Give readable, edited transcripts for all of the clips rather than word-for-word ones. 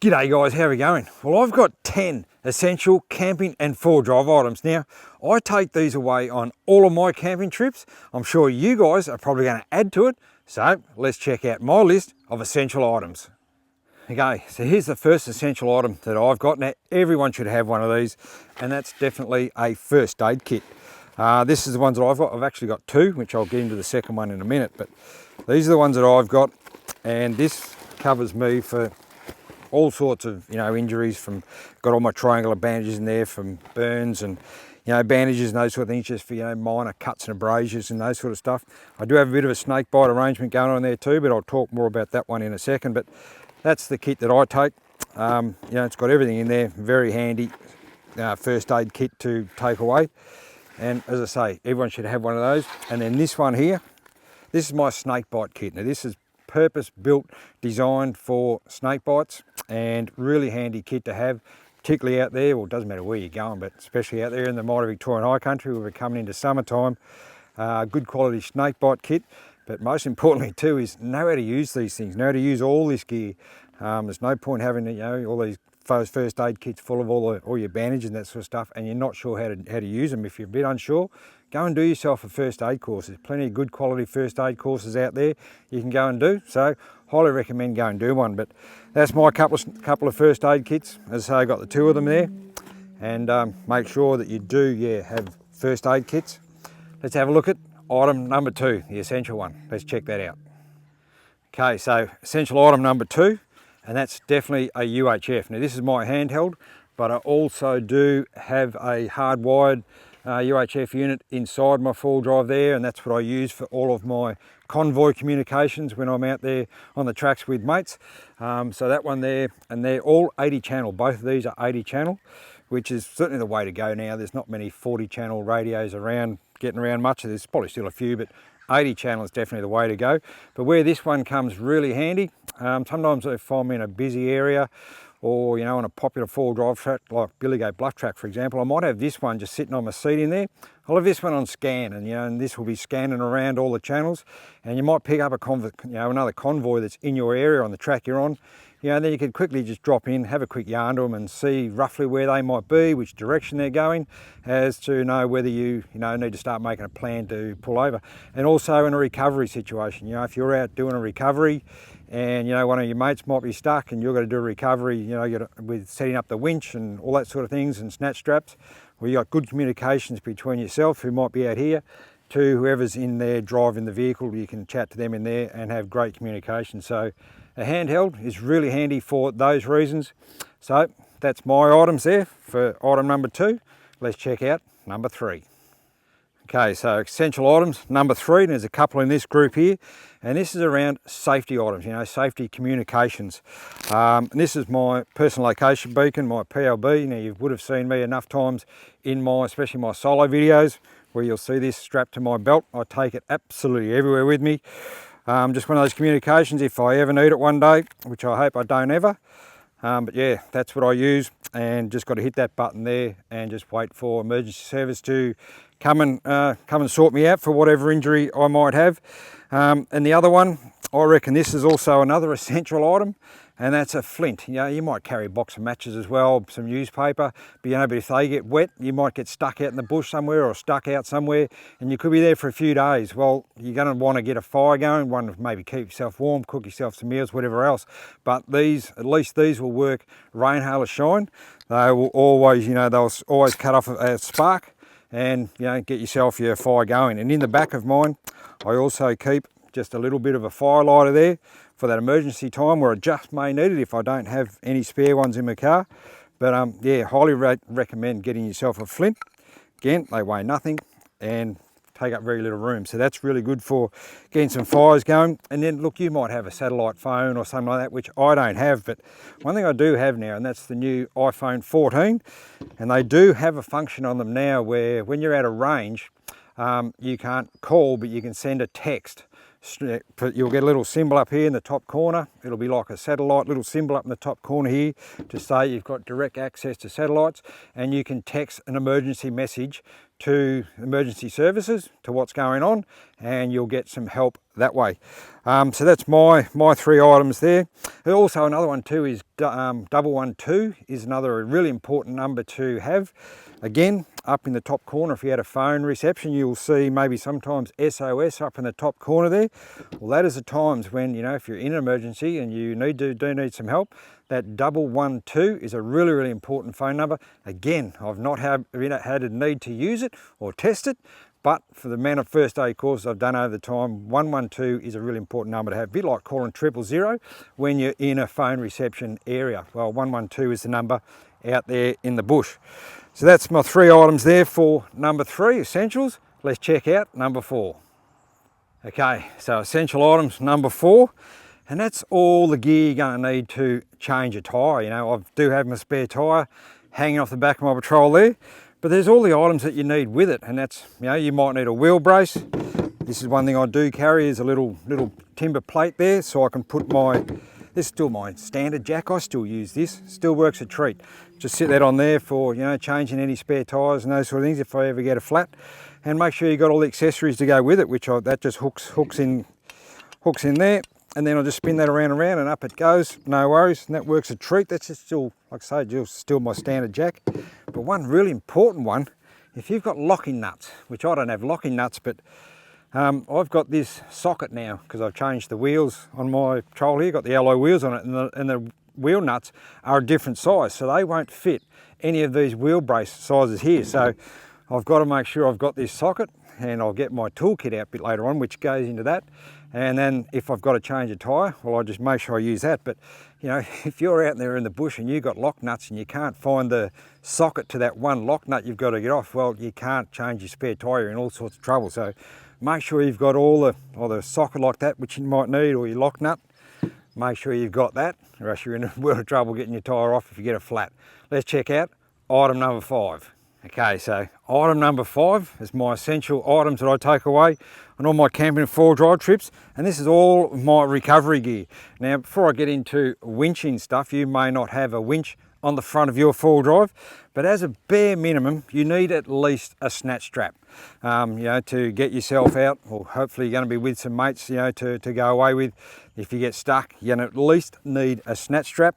G'day guys, how are we going? Well, I've got 10 essential camping and four drive items. Now, I take these away on all of my camping trips. I'm sure you guys are probably going to add to it. So let's check out my list of essential items. Okay, so here's the first essential item that I've got. Now, everyone should have one of these, and that's definitely a first aid kit. This is the ones that I've got. I've actually got two, which I'll get into the second one in a minute, but these are the ones that I've got, and this covers me for all sorts of injuries. From got all my triangular bandages in there from burns and bandages and those sort of things, just for minor cuts and abrasions and those sort of stuff. I do have a bit of a snake bite arrangement going on there too, but I'll talk more about that one in a second. But that's the kit that I take. It's got everything in there, very handy first aid kit to take away. And as I say, everyone should have one of those. And then this one here, this is my snake bite kit. Now this is purpose built, designed for snake bites, and really handy kit to have, particularly out there. Well, it doesn't matter where you're going, but especially out there in the mighty Victorian high country where we're coming into summertime. Good quality snake bite kit, but most importantly too is know how to use these things, know how to use all this gear. There's no point having all these first aid kits full of all your bandages and that sort of stuff, and you're not sure how to use them. If you're a bit unsure, go and do yourself a first aid course. There's plenty of good quality first aid courses out there you can go and do. So highly recommend go and do one. But that's my couple of first aid kits. As I say, I got the two of them there, and make sure that you do have first aid kits. Let's have a look at item number two, the essential one. Let's check that out. Okay, so essential item number two, and that's definitely a UHF. Now this is my handheld, but I also do have a hardwired UHF unit inside my four-wheel drive there, and that's what I use for all of my convoy communications when I'm out there on the tracks with mates. So that one there, and they're all 80 channel. Both of these are 80 channel, which is certainly the way to go now. There's not many 40 channel radios around, getting around much. There's probably still a few, but 80 channel is definitely the way to go. But where this one comes really handy, sometimes if I'm in a busy area, or on a popular four-wheel drive track like Billy Goat Bluff Track, for example, I might have this one just sitting on my seat in there. I'll have this one on scan, and and this will be scanning around all the channels, and you might pick up another convoy that's in your area on the track you're on. Then you could quickly just drop in, have a quick yarn to them, and see roughly where they might be, which direction they're going, as to know whether you need to start making a plan to pull over. And also in a recovery situation, if you're out doing a recovery, and one of your mates might be stuck, and you've got to do a recovery, with setting up the winch and all that sort of things, and snatch straps. Well, you got good communications between yourself, who might be out here, to whoever's in there driving the vehicle. You can chat to them in there and have great communication. So a handheld is really handy for those reasons. So that's my items there for item number two. Let's check out number three. Okay, so essential items, number three, and there's a couple in this group here, and this is around safety items, safety communications. And this is my personal location beacon, my PLB. Now you would have seen me enough times in especially my solo videos, where you'll see this strapped to my belt. I take it absolutely everywhere with me. Just one of those communications if I ever need it one day, which I hope I don't ever. But yeah, that's what I use, and just got to hit that button there and just wait for emergency service to come and sort me out for whatever injury I might have. And the other one, I reckon this is also another essential item, and that's a flint. You might carry a box of matches as well, some newspaper, but if they get wet, you might get stuck out in the bush somewhere, or stuck out somewhere, and you could be there for a few days. Well, you're going to want to get a fire going, want to maybe keep yourself warm, cook yourself some meals, whatever else. But at least these will work rain, hail or shine. They will always, they'll always cut off a spark, and get yourself your fire going. And in the back of mine, I also keep just a little bit of a fire lighter there for that emergency time where I just may need it if I don't have any spare ones in my car. But yeah, highly recommend getting yourself a flint. Again, they weigh nothing and take up very little room, so that's really good for getting some fires going. And then look, you might have a satellite phone or something like that, which I don't have, but one thing I do have now, and that's the new iPhone 14, and they do have a function on them now where when you're out of range, you can't call, but you can send a text. You'll get a little symbol up here in the top corner. It'll be like a satellite little symbol up in the top corner here to say you've got direct access to satellites, and you can text an emergency message to emergency services, to what's going on, and you'll get some help that way. So that's my 3 items there. And also another one too is 112 is another really important number to have. Again, up in the top corner, if you had a phone reception, you'll see maybe sometimes SOS up in the top corner there. Well, that is the times when, you know, if you're in an emergency and you do need some help, that 112 is a really important phone number. Again, I've not had a need to use it or test it, but for the amount of first aid courses I've done over the time, 112 is a really important number to have. A bit like calling 000 when you're in a phone reception area. Well, 112 is the number out there in the bush. So that's my 3 items there for number 3, essentials. Let's check out number 4. Okay, so essential items number 4, and that's all the gear you're going to need to change a tyre. You know, I do have my spare tyre hanging off the back of my patrol there, but there's all the items that you need with it, and that's, you know, you might need a wheel brace. This is one thing I do carry, is a little timber plate there, so I can put this is still my standard jack. I still use this, still works a treat. Just sit that on there for, you know, changing any spare tyres and those sort of things if I ever get a flat. And make sure you got all the accessories to go with it, which that just hooks in there, and then I'll just spin that around and up it goes, no worries, and that works a treat. That's just still, like I say, just still my standard jack. But one really important one, if you've got locking nuts, which I don't have locking nuts, but I've got this socket now because I've changed the wheels on my patrol here, got the alloy wheels on it, and the wheel nuts are a different size, so they won't fit any of these wheel brace sizes here. So I've got to make sure I've got this socket, and I'll get my toolkit out a bit later on, which goes into that. And then if I've got to change a tyre, well, I just make sure I use that. But, you know, if you're out there in the bush and you've got lock nuts and you can't find the socket to that one lock nut you've got to get off, well, you can't change your spare tyre. You're in all sorts of trouble. So make sure you've got all the socket like that, which you might need, or your lock nut. Make sure you've got that, or else you're in a world of trouble getting your tyre off if you get a flat. Let's check out item number 5. Okay, so item number 5 is my essential items that I take away on all my camping and 4-wheel-drive trips, and this is all my recovery gear. Now, before I get into winching stuff, you may not have a winch on the front of your 4-wheel drive, but as a bare minimum, you need at least a snatch strap, you know, to get yourself out, or hopefully you're going to be with some mates, you know, to go away with. If you get stuck, you're going to at least need a snatch strap.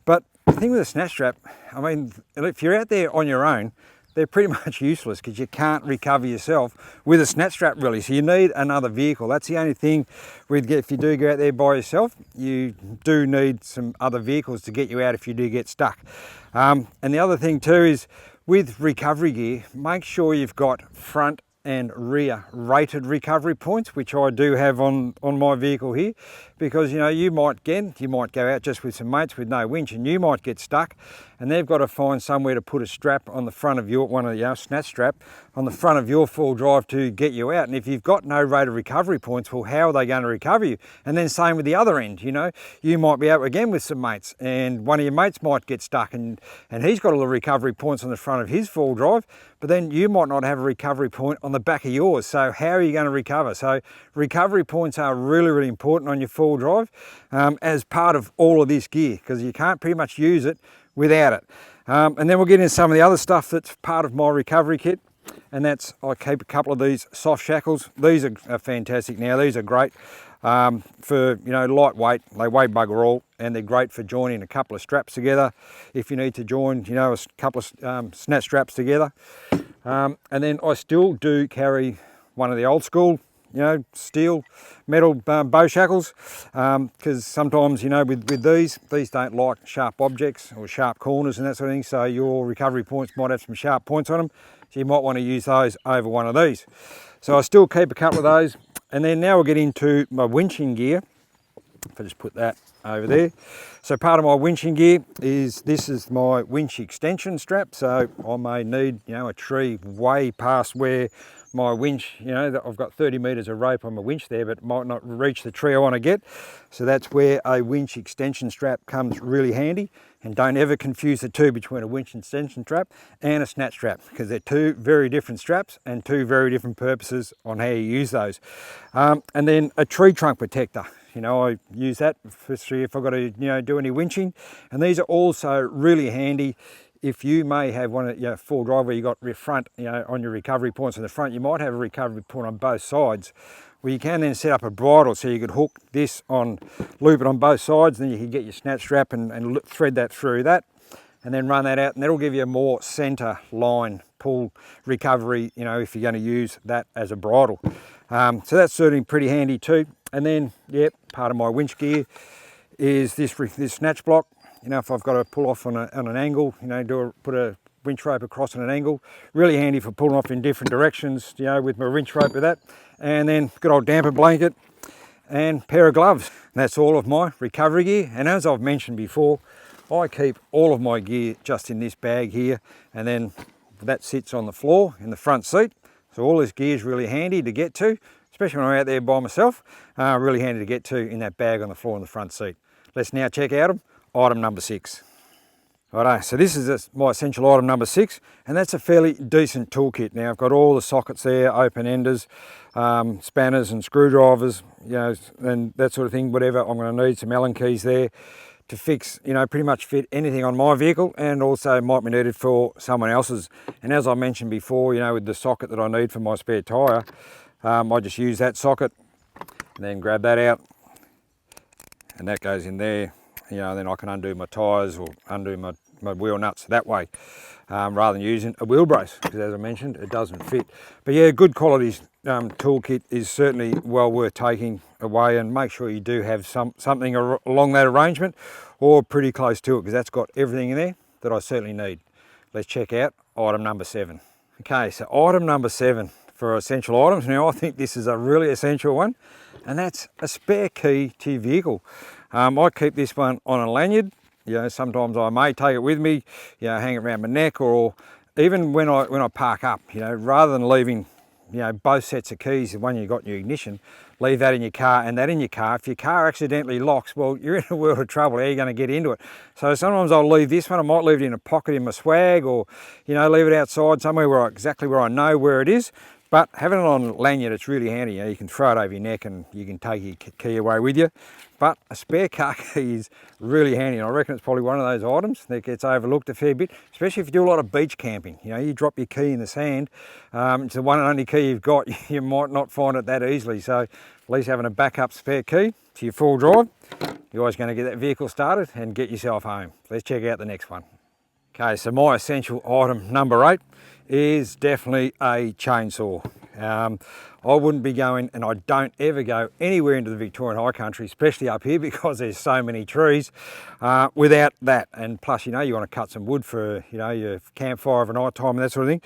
But the thing with a snatch strap, I mean, if you're out there on your own, they're pretty much useless because you can't recover yourself with a snatch strap really. So you need another vehicle. That's the only thing if you do go out there by yourself, you do need some other vehicles to get you out if you do get stuck. And the other thing too is with recovery gear, make sure you've got front and rear rated recovery points, which I do have on my vehicle here, because, you know, you might go out just with some mates with no winch, and you might get stuck, and they've got to find somewhere to put a strap on the front of your snatch strap on the front of your 4-wheel drive to get you out. And if you've got no rated recovery points, well, how are they going to recover you? And then same with the other end, you know, you might be out again with some mates, and one of your mates might get stuck, and he's got all the recovery points on the front of his 4-wheel drive, but then you might not have a recovery point on the back of yours. So how are you going to recover? So recovery points are really important on your 4-wheel drive as part of all of this gear, because you can't pretty much use it without it. And then we'll get into some of the other stuff that's part of my recovery kit, and that's, I keep a couple of these soft shackles. These are fantastic now. These are great for, you know, lightweight. They weigh bugger all, and they're great for joining a couple of straps together if you need to join, you know, a couple of snatch straps together. And then I still do carry one of the old school, you know, steel metal bow shackles, because sometimes, you know, with these don't like sharp objects or sharp corners and that sort of thing, so your recovery points might have some sharp points on them, so you might want to use those over one of these. So I still keep a couple of those. And then now we'll get into my winching gear. If I just put that over there. So part of my winching gear is, this is my winch extension strap. So I may need, you know, a tree way past where my winch, you know, I've got 30 metres of rope on my winch there, but might not reach the tree I want to get. So that's where a winch extension strap comes really handy. And don't ever confuse the two between a winch extension strap and a snatch strap, because they're two very different straps and two very different purposes on how you use those. And then a tree trunk protector. You know, I use that especially if I've got to, you know, do any winching. And these are also really handy if you may have one at your full drive where you got your front, on your recovery points in the front, you might have a recovery point on both sides. Well, you can then set up a bridle, so you could hook this on, loop it on both sides, then you can get your snatch strap and thread that through that, and then run that out, and that'll give you a more center line pull recovery, if you're going to use that as a bridle. So that's certainly pretty handy too. And then, part of my winch gear is this snatch block. If I've got to pull off on an angle, put a winch rope across on an angle, really handy for pulling off in different directions, with my winch rope with that. And then good old damper blanket and pair of gloves. And that's all of my recovery gear. And as I've mentioned before, I keep all of my gear just in this bag here, and then that sits on the floor in the front seat. So all this gear is really handy to get to, especially when I'm out there by myself. Really handy to get to in that bag on the floor in the front seat. Let's now check out item number 6. Righto, so this is my essential item number 6, and that's a fairly decent toolkit. Now I've got all the sockets there, open enders, spanners and screwdrivers, and that sort of thing, whatever I'm going to need, some Allen keys there to fix, pretty much fit anything on my vehicle, and also might be needed for someone else's. And as I mentioned before, with the socket that I need for my spare tyre, I just use that socket and then grab that out, and that goes in there. Then I can undo my tyres or undo my wheel nuts that way, rather than using a wheel brace, because as I mentioned, it doesn't fit. But yeah, good quality toolkit is certainly well worth taking away, and make sure you do have something along that arrangement or pretty close to it, because that's got everything in there that I certainly need. Let's check out item number 7. Okay, so item number 7 for essential items. Now I think this is a really essential one, and that's a spare key to your vehicle. I keep this one on a lanyard. Sometimes I may take it with me, hang it around my neck, or even when I park up, rather than leaving, both sets of keys, the one you got in your ignition, leave that in your car and that in your car. If your car accidentally locks, well, you're in a world of trouble. How are you going to get into it? So sometimes I'll leave this one. I might leave it in a pocket in my swag, or, leave it outside somewhere exactly where I know where it is. But having it on a lanyard, it's really handy. You can throw it over your neck and you can take your key away with you. But a spare car key is really handy, and I reckon it's probably one of those items that gets overlooked a fair bit, especially if you do a lot of beach camping. You drop your key in the sand, it's the one and only key you've got, you might not find it that easily. So at least having a backup spare key to your full drive, you're always going to get that vehicle started and get yourself home. Let's check out the next one. Okay, so my essential item number 8 is definitely a chainsaw. I wouldn't be going, and I don't ever go anywhere into the Victorian high country, especially up here because there's so many trees, without that. And plus, you want to cut some wood for, your campfire of a night time and that sort of thing.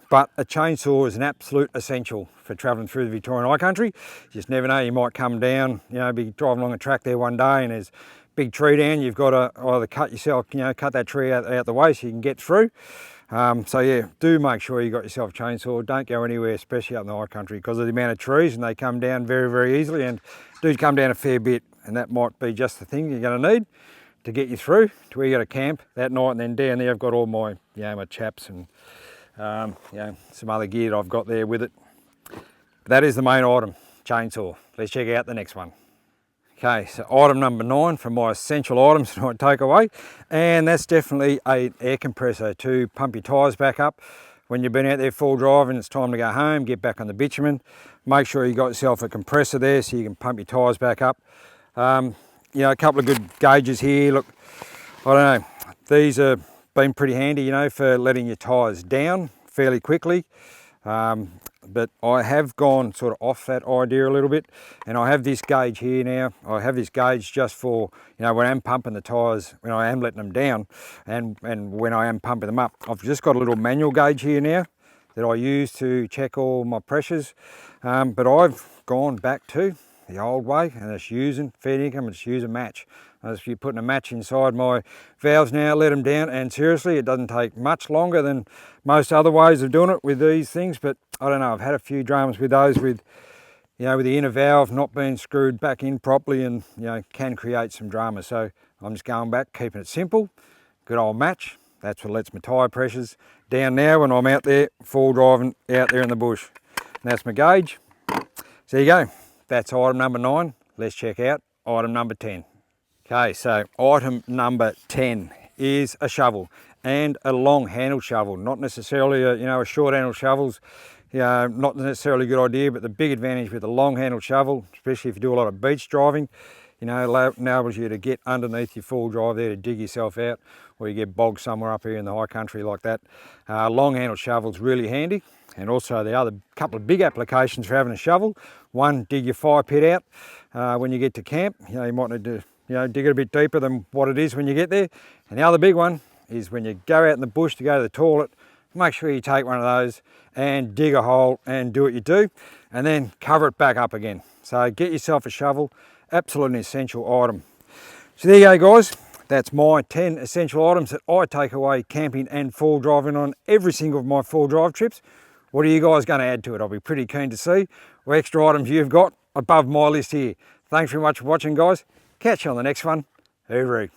But a chainsaw is an absolute essential for travelling through the Victorian high country. You just never know, you might come down, be driving along a track there one day and there's a big tree down. You've got to either cut yourself, cut that tree out the way so you can get through. So yeah, do make sure you got yourself a chainsaw. Don't go anywhere, especially up in the high country, because of the amount of trees, and they come down very, very easily, and do come down a fair bit, and that might be just the thing you're going to need to get you through to where you got to camp that night. And then down there I've got all my, my chaps and some other gear that I've got there with it. But that is the main item, chainsaw. Let's check out the next one. Okay, so item number 9 from my essential items that I take away, and that's definitely an air compressor to pump your tyres back up when you've been out there full drive and it's time to go home, get back on the bitumen. Make sure you got yourself a compressor there so you can pump your tyres back up. A couple of good gauges here. Look, I don't know, these have been pretty handy, for letting your tyres down fairly quickly. But I have gone sort of off that idea a little bit, and I have this gauge here now. I have this gauge just for, when I'm pumping the tyres, when I am letting them down, and when I am pumping them up. I've just got a little manual gauge here now that I use to check all my pressures, but I've gone back to the old way, and it's using fair income, and just use a match. As you're putting a match inside my valves now, let them down, and seriously, it doesn't take much longer than most other ways of doing it with these things. But I don't know, I've had a few dramas with those, with with the inner valve not being screwed back in properly, and can create some drama. So I'm just going back, keeping it simple, good old match. That's what lets my tyre pressures down now when I'm out there full driving out there in the bush. And that's my gauge. So there you go, that's item number 9. Let's check out item number 10. Okay, so item number 10 is a shovel. and a long handled shovel. Not necessarily a short handled shovel's not necessarily a good idea, but the big advantage with a long handled shovel, especially if you do a lot of beach driving, enables you to get underneath your full drive there to dig yourself out, or you get bogged somewhere up here in the high country like that. Long handled shovel's really handy. And also the other couple of big applications for having a shovel. One, dig your fire pit out when you get to camp. You might need to dig it a bit deeper than what it is when you get there. And the other big one is when you go out in the bush to go to the toilet, make sure you take one of those and dig a hole and do what you do, and then cover it back up again. So get yourself a shovel, absolutely essential item. So there you go, guys. That's my 10 essential items that I take away camping and full driving on every single of my full drive trips. What are you guys going to add to it? I'll be pretty keen to see what extra items you've got above my list here. Thanks very much for watching, guys. Catch you on the next one. Hooroo.